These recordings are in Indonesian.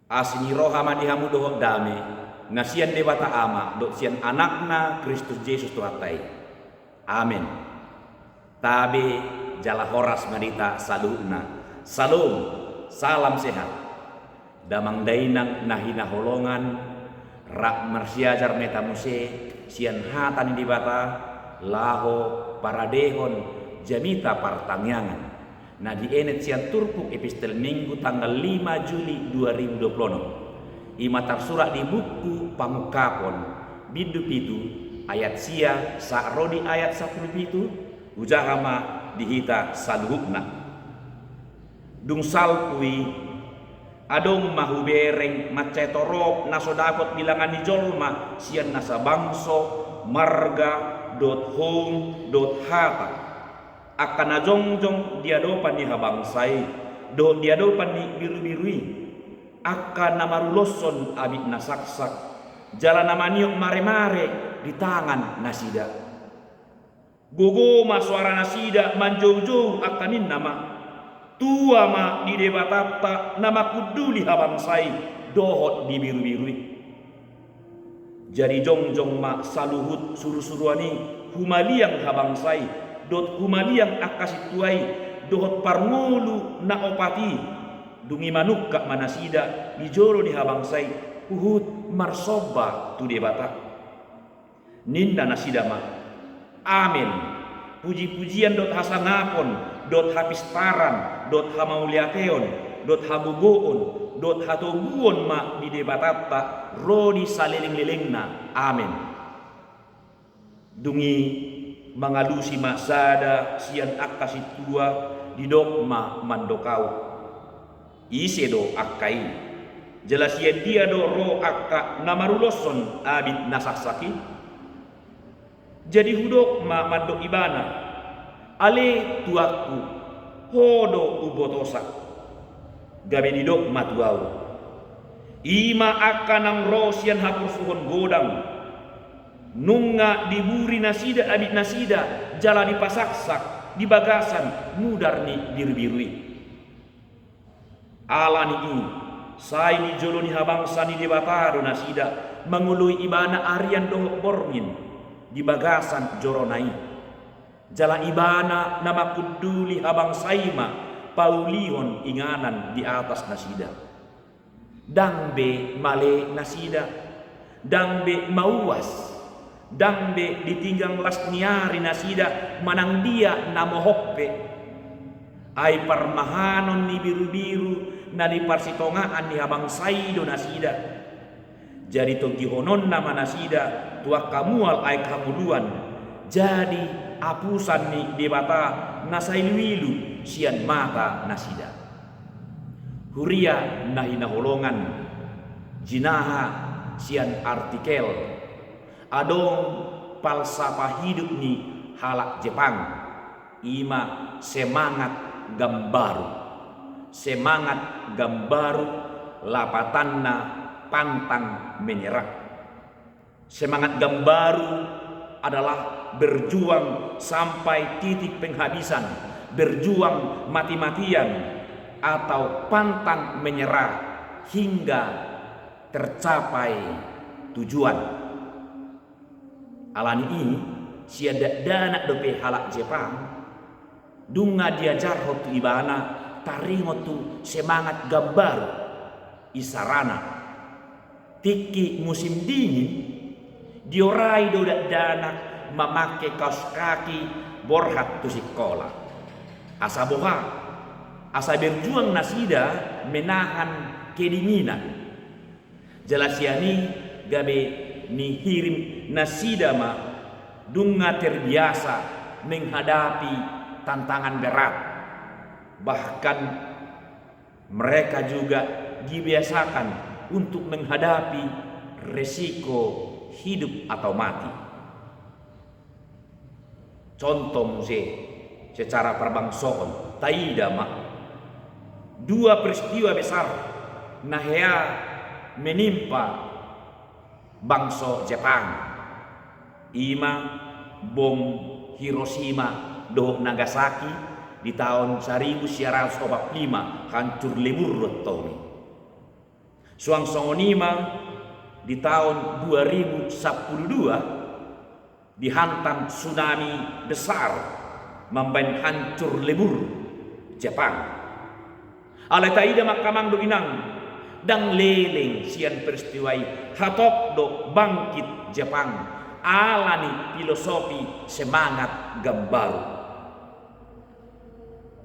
Asini roha madihamu dohok dame nasian debata ama dok sian anakna Kristus Yesus Tuhatai. Amin. Tabe jala horas madita saluna. Salom, salam sehat. Damang dainang nahina holongan rak marsiajar metamuse sian hatan debata laho paradehon jamita partangyangan. Nah di enet sian turpuk epistel minggu tanggal 5 Juli 2020. Imatar surat di buku pamukapon bidu pitu ayat sia sakrodi ayat 10 pitu ujahama dihita saluhukna. Dung salpui adong mahubereng macetorok nasodakot bilangan di jolma sian nasa bangso marga .home.hata akan ajongjong diadopan ni habangsai diadopan ni biru-birui akan namaruloson abit nasaksak jalan namaniok mare-mare di tangan nasida gogoma suara nasida manjau-jauh akanin nama tua ma di debatata nama kuduli habangsai dohot di biru-birui jadi jongjong ma saluhut suruh-suruani humaliang habangsai dot humaliang akasituai dohot parmulu na opati dungi manukka manasida dijoro di habangsai uhut marsoba tu debata ninda nasida ma amin puji-pujian dot hasangapon dot hapistaran dot hamauliateon dot habugoon dot hatoguon ma di debatata rodi saliling-lilingna amin dungi mangalusi masada sian akasi tua di dogma mandokau ise do akkai jelas sian dia do ro akka namaruloson abid nasaksaki jadi hudok ma mandok ibana ale tuaku hodo ubotosa gabe di dogma tuau ima akanang ro sian hapursuhon godang nunga diburi nasida abit nasida jala dipasaksak di bagasan mudar ni biru-birui alani ini sai ni jolo ni habangsa ni debatado nasida mengului ibana arian dohok borngin di bagasan joronai jala ibana nama kuduli habangsaima paulihon inganan di atas nasida dangbe male nasida dangbe mauas dangbe ditinggang lasniari nasida manang dia namohoppe ay parmahanon ni biru-biru na di parsitongaan ni habangsai do nasida jadi togihonon nama nasida tuak kamual ay kamuluan jadi apusan ni debata nasailuilu sian mata nasida huria nahina holongan jinaha sian artikel adong falsafah hidup ni halak Jepang ima semangat gambaru lapatanna pantang menyerah. Semangat gambaru adalah berjuang sampai titik penghabisan, berjuang mati-matian atau pantang menyerah hingga tercapai tujuan. Alani ini siada dana dope halak Jepang dunga diajar hotu ibana taringo tu semangat gambar isarana tiki musim dingin diorai dodak dana memakai kaos kaki borhat tu sekolah asa boha asa berjuang nasida menahan kedinginan jelasiani gabe ni hirim nasida ma dunga terbiasa menghadapi tantangan berat, bahkan mereka juga dibiasakan untuk menghadapi resiko hidup atau mati. Contoh secara perbangsaan taida ma dua peristiwa besar nahya menimpa bangsa Jepang, ima bom Hiroshima do Nagasaki di tahun 1945 hancur lebur tomi. Suang songonima di tahun 2012 dihantam tsunami besar membain hancur lebur Jepang. Alai taida makamang do inang dang leleng sian peristiwai hatop do bangkit Jepang alani filosofi semangat gambaru.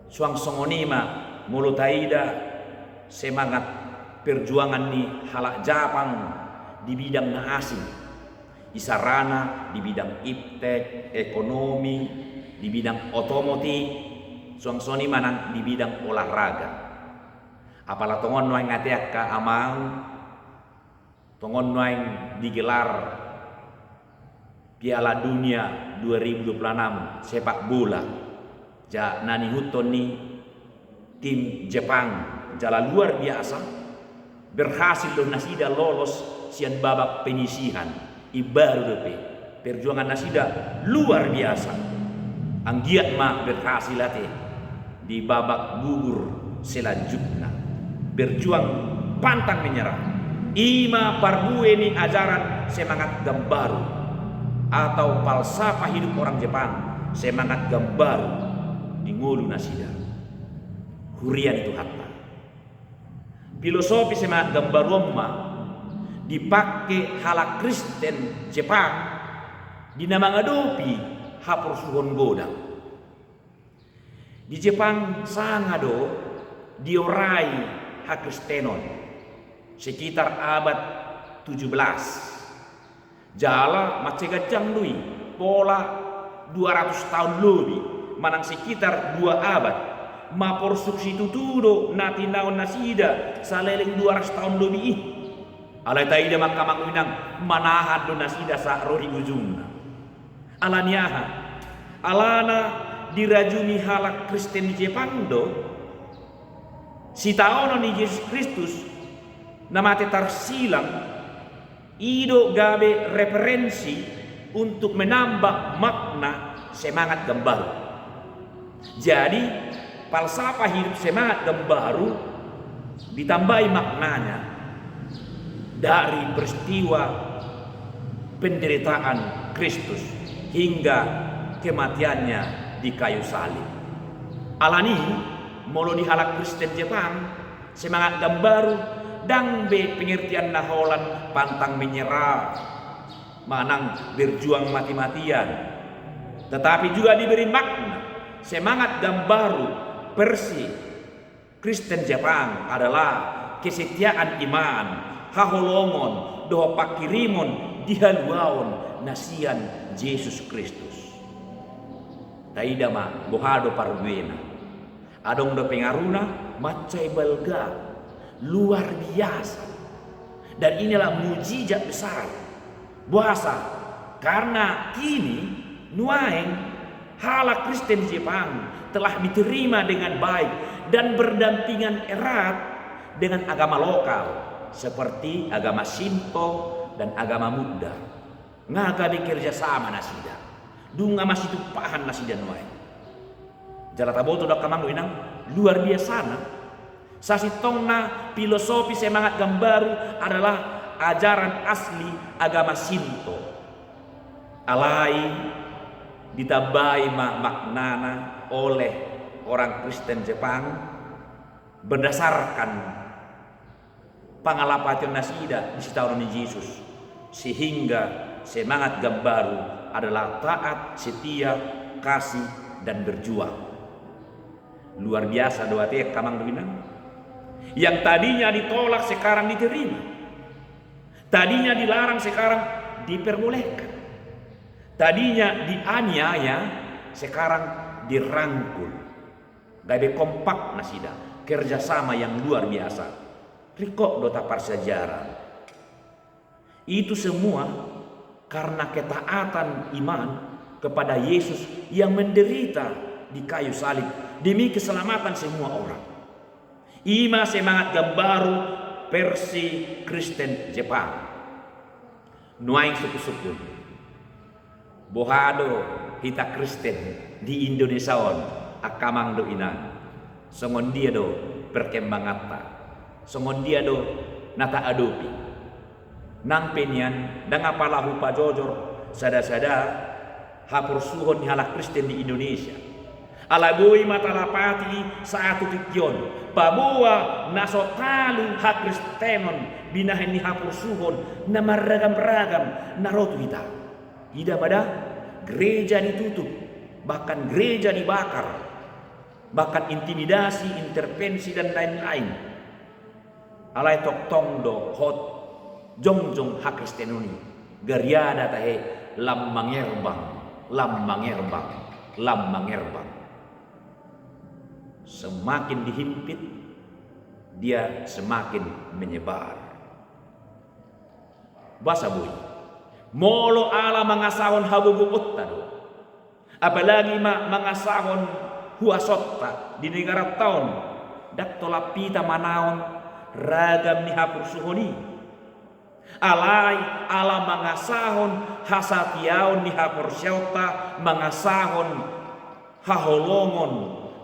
Suang songonima mulut taida semangat perjuangan ni halak Jepang di bidang na asing, isarana di bidang iptek, ekonomi, di bidang otomotif, suang soni manang di bidang olahraga. Apalah tongon noeng ngatiak ka amang, tongon noeng digelar Piala Dunia 2026 sepak bola. Ja nani huton ni tim Jepang jala luar biasa berhasil lo nasida lolos sian babak penyisihan ibaru depe perjuangan nasida luar biasa anggiat ma berhasil ate di babak gugur selanjutnya berjuang pantang menyerah ima parbue ni ajaran semangat gambaru atau falsafah hidup orang Jepang semangat gambaru di ngulu nasida hurian itu hatta filosofi semangat gambaru ma dipakai halak Kristen Jepang di nama ngadopi hapur suhon godang di Jepang sangado diorai hak Kristenon sekitar abad 17 jala macegajang lui pola 200 tahun lebih manang sekitar 2 abad mapor substitutudo nati naon nasida saleleng 200 tahun lebih alai taida makamang winang manahan do nasida sa rohi ujungna alaniaha alana dirajumi halak Kristen Jepang do si taono ni Yesus Kristus namate tarsilang ido gabe referensi untuk menambah makna semangat gambaru. Jadi falsafah hidup semangat gambaru ditambahi maknanya dari peristiwa penderitaan Kristus hingga kematiannya di kayu salib. Alani molo di halak Kristen Jepang semangat gambaru dang be pengertian naholan pantang menyerah manang berjuang mati-matian tetapi juga diberi makna semangat gambaru persi Kristen Jepang adalah kesetiaan iman haholongon doa pakirimon dihaluaon nasian Yesus Kristus taida ma bohado parbuena adong do pengaruna macai balga luar biasa dan inilah mujizat besar buasa karena kini nuaeng halak Kristen Jepang telah diterima dengan baik dan berdampingan erat dengan agama lokal seperti agama Shinto dan agama Buddha ngaga bekerja sama nasida dunga masih tupahan nasida nuaeng jalataboto dak kamang inang luar biasa na sasitongna filosofi semangat gambaru adalah ajaran asli agama Shinto alai ditambahi maknana oleh orang Kristen Jepang berdasarkan pangalapatan nasida di tahun Yesus sehingga semangat gambaru adalah taat, setia, kasih dan berjuang luar biasa doa teh kamang duinang yang tadinya ditolak sekarang diterima tadinya dilarang sekarang diperbolehkan tadinya dianiaya sekarang dirangkul gabe kompak nasida kerjasama yang luar biasa rikok dota parsejarah itu semua karena ketaatan iman kepada Yesus yang menderita di kayu salib demi keselamatan semua orang ima semangat gambaru versi Kristen Jepang nuaing suku-suku bohado hita Kristen di Indonesia on akamang do inang songon dia do berkembang apa songon dia do nata adopi nang penyan dang apalahu pajojor sada-sada hapur suhon ni halak Kristen di Indonesia alagoi matalapati saatu tikyon pabuwa nasotalu hak Kristenon binahen ni hapur suhon na maragam-ragam narotu kita ida pada gereja ditutup, bahkan gereja dibakar, bahkan intimidasi, intervensi dan lain-lain. Alai tok tong do hot jongjong hak Kristenoni gariada tahe lammangerbang semakin dihimpit dia semakin menyebar. Basa boy molo ala mangasahon habubu tado apalagi mangasahon huasotta di negara tahun dak tolapita manaon ragam ni hapur suhoni alai ala mangasahon hasatiaon ni hapur syauta mangasahon haholongon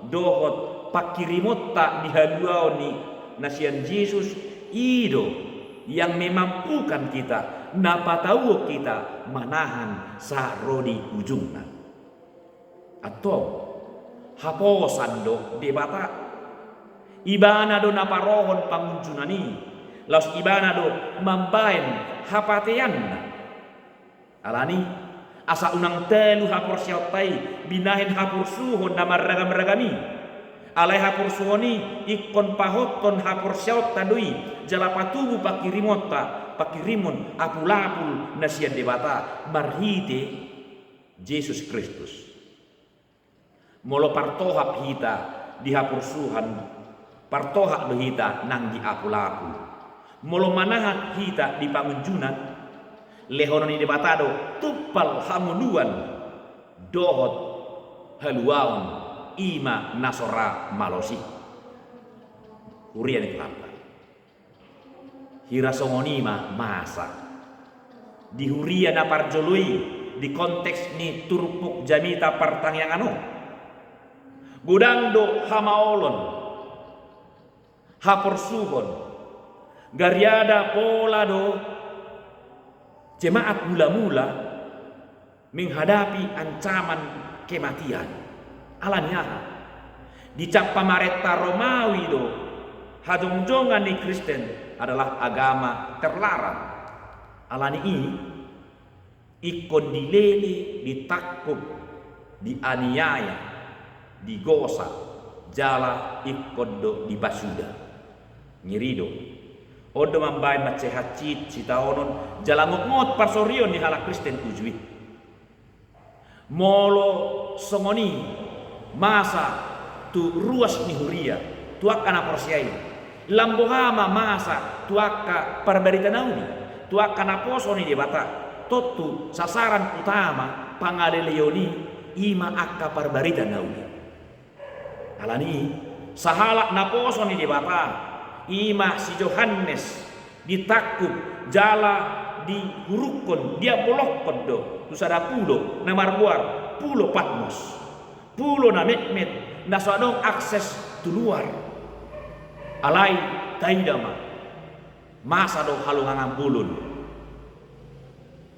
dohot pakirimota ni haluaon ni nasian Yesus ido yang memampukan kita napatawo kita manahan sa rodi ujungna atau haposan do debata ibana do naparohon pangunjunani laus ibana do mambain hapatean alani asa unang telu hapor syautai binahin hapur suhon na maragam-ragami alai hapur suhoni ikon pahoton hapur syaut tadui jalapatubu pakirimon apulapul nasian debata marhite Yesus Kristus molo partohap hita di hapur suhan partohak do hita nang di apulapul molo manahat hita di pangunjunan lehononi debatado tupal hamuluan dohot haluaon ima nasora malosi hurian itu apa hirasongonima masa di huria na parjolui di konteks ni turpuk jamita partangyangan gudang do hamaolon hapor suhon gariada pola do jemaat mula-mula menghadapi ancaman kematian alanya dicap pamareta Romawi do hadongjongan di Kristen adalah agama terlarang alani ini ikon dilele ditakut dianiaya digosa jala ikon do dibasuda ngirido odo mambai macehat cit sitaonon jala ngot parsorion ni halak Kristen ujui molo songoni masa tu ruas ni huria tu akan aporsiai lambohama masa tuaka parbarita nauni tuaka naposo ni debata totu sasaran utama pangaleleoni ima akka parbarita nauni alani sahalak naposo ni debata ima si Johannes ditakub jala dihurukon dia bolokon do tusada pulo na marbuar pulo Patmos pulo na met na sadong akses tu luar alai taidama masa do halungangan bulun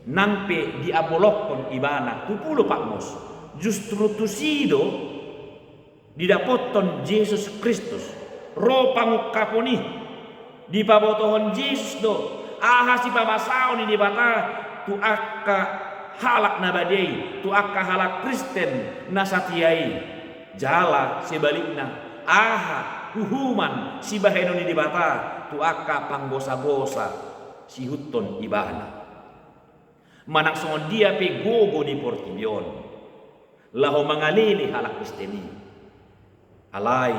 nampe diabolokon ibana tu pulo Patmos justru tusido didapoton Yesus Kristus ro pangukaponi di pabotohon Yesus do aha si pamasao ni dibata tu akka halak nabadei tu akka halak Kristen nasatiai jala sebaliknya aha huhuman si baheno ni dibata tu akka panggosa-gosa si huton ibana manak songon dia pe gogo di portibion laho mangalili halak Kristeni alai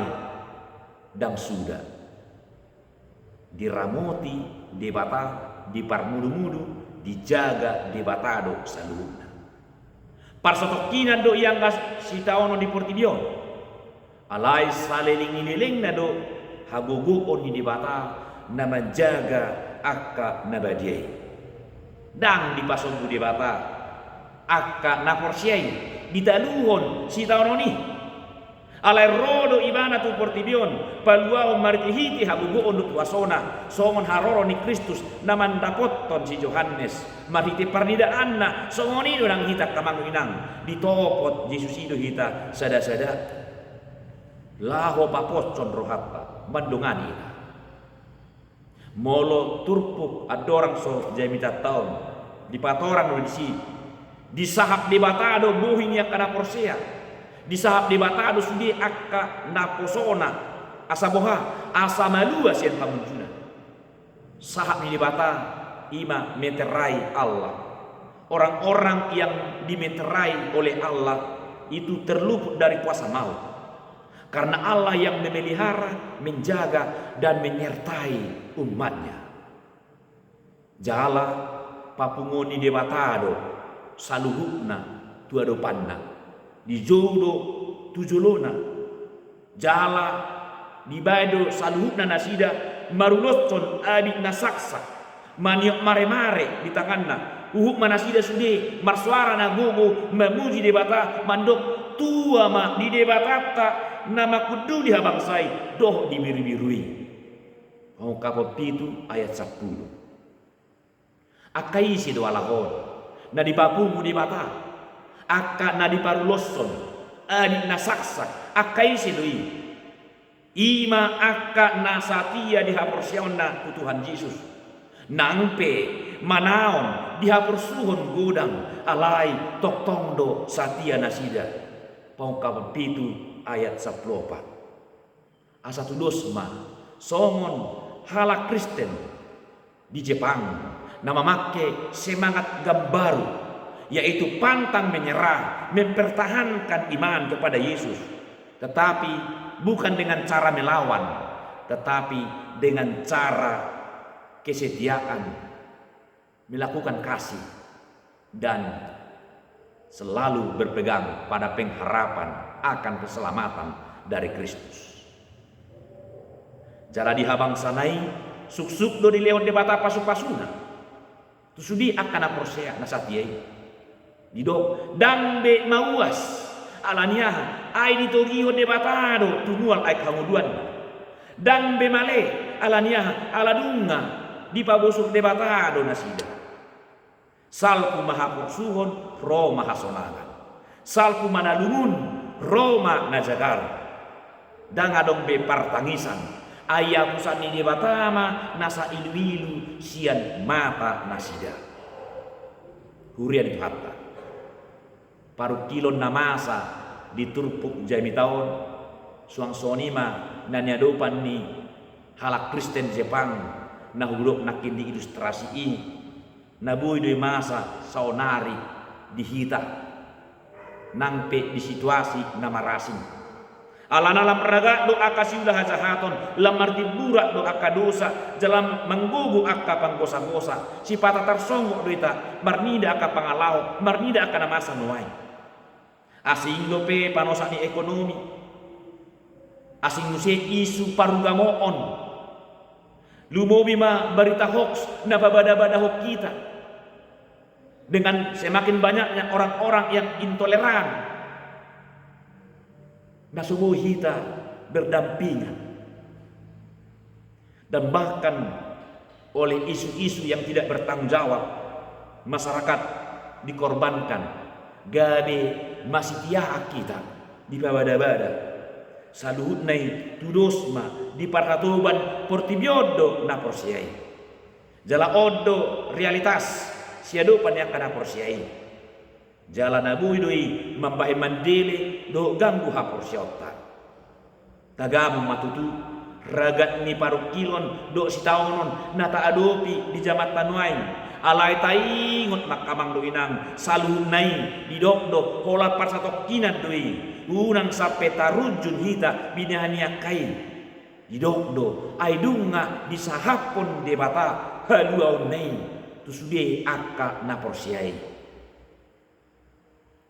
dang suda diramoti debata diparmudu-mudu dijaga debatado saluna parsotokinan do yang gas sitaono di portibion alai saleling-liling na do haguguon ni debata na menjaga akka nabadiai dang dipasongku debata akka naporsiai ditaluhon sitaono ni Alai rodo ibana tu portibion paluao martihiti habugo ondut wasona songon haroro ni Kristus naman dapotton si Yohanes marhiti parnida anna songoni nang hita kamang inang ditopot Yesus ido hita sada-sada laho papocon rohatta mandungani molo turpuk adorang so jamita taon di patoran di sahap di batado buhin yang kana porsea di sahap di batado sudi akka naposona asaboha asamalua sian pamuncuna sahap di bata ima meterai Allah. Orang-orang yang dimeterai oleh Allah itu terluput dari kuasa maut karena Allah yang memelihara, menjaga dan menyertai umatnya. Jala papungoni di batado saluhukna tuado panna di jodo tujulona jala di bado saluhukna nasida marulotson adik nasaksa maniok mare-mare di tanganna uhuk manasida sude marsuara na gogo memuji debata mandok tua ma di debatata nama kudu di habangsai doh di biru-birui mau kapot pitu ayat 10 akai si doa lahon na di papumu debata akka na di parulosson adik nasaksa akai si doi ima akka nasatia di haporsionna ku Tuhan Yesus nangpe manaon dihapursuhon godang alai toktondo satia nasida pongka pitu ayat 14 asa tudosma songon halak Kristen di Jepang nama make semangat gambaru yaitu pantang menyerah mempertahankan iman kepada Yesus tetapi bukan dengan cara melawan tetapi dengan cara kesetiaan melakukan kasih dan selalu berpegang pada pengharapan akan keselamatan dari Kristus. Jara dihabang sanai suk-suk do dilewat debata pasu-pasuna. Tusudi akan aprosia nasatiai. Didok dambe mauas alaniah ai ditogiho debatado tumual ai kanguduan. Dambe male alaniah aladunga di pabosok debatado nasida. Salku mahapursuhon ro mahasonangan. Salku manalungun Roma najagar. Dangadong be partangisan. Ayah pusan ni debatama nasa ilu-ilu sian mata nasida. Hurian hatta. Paru kilon namasa diturpuk jami taon. Suang sonima nanyadopan ni halak Kristen Jepang nahudok nakin di ilustrasi ini. Nabuy doy masa saonari dihita nangpe di situasi namarasing alana lam raga do akasiulah hajahaton lamar diburak do akadosa jalam menggugu akka panggosa-gosa sipata tarsongok doita marnida akka pangalau marnida akka namasa nuai asing dope panosa ni ekonomi asing nuse isu parugamoon lumobi ma berita hoax na babada-bada hoax kita dengan semakin banyaknya orang-orang yang intoleran nasubuh kita berdampingan dan bahkan oleh isu-isu yang tidak bertanggung jawab masyarakat dikorbankan gabe masih tiak kita di babada-bada saluhut nai tudosma di parhatoban portibiodo na porsiai jala odo realitas siado pan yang kana porsiai jala nabu doi mambahe mandele do ganggu ha porsiota tagamu matutu ragat ni parukilon do sitaonon nata adopi di jamat tanuain alai taingot makamang do inang saluhut nai di dokdo hola parsatok kinat doi unang sampai tarujun hita binahania kain didokdo aidunga disahapon debata haluau nei tusude akka naporsiai.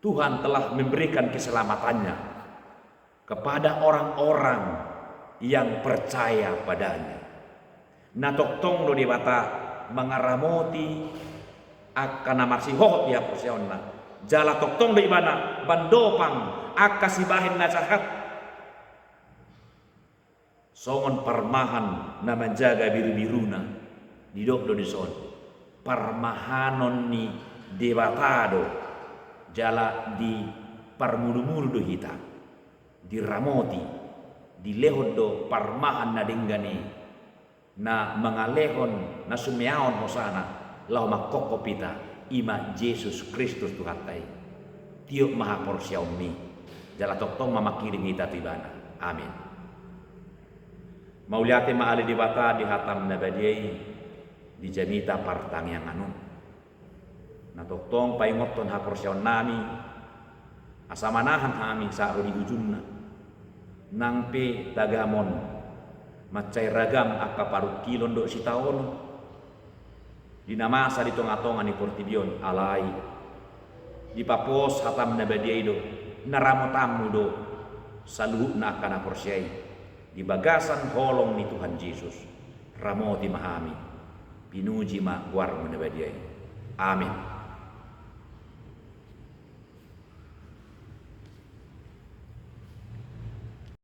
Tuhan telah memberikan keselamatannya kepada orang-orang yang percaya padanya. Natoktong do debata mengaramoti akka namarsihohot dia porsionna jala toktong do ibana bandopang akka sibahin najahat songon parmahan na menjaga biru-biruna di dokdo di son parmahanon ni debatado jala di parmulu-mulu do hita di ramoti di lehon do parmahan na dinggani na mangalehon na sumeaon hosana lau makokopita ima Yesus Kristus Tuhatai tiok maha porsiaumi jala toktong mamakiring hita tibana. Amin. Mauliate maali di bata di hatam na badiay di jamita partang yang anu na toktong paingoton ha porsiaon nami asamanahan kami sa di ujungna nangpe tagamon macai ragam akaparut kilon do sitaon dinamasa di tonga-tonga ni portibion alai di papos hatam na badiay do naramotamu do saluhuk na kana porsiay di bagasan holong ni Tuhan Yesus ramoti mahami pinuji ma guarmu na badiay. Amin.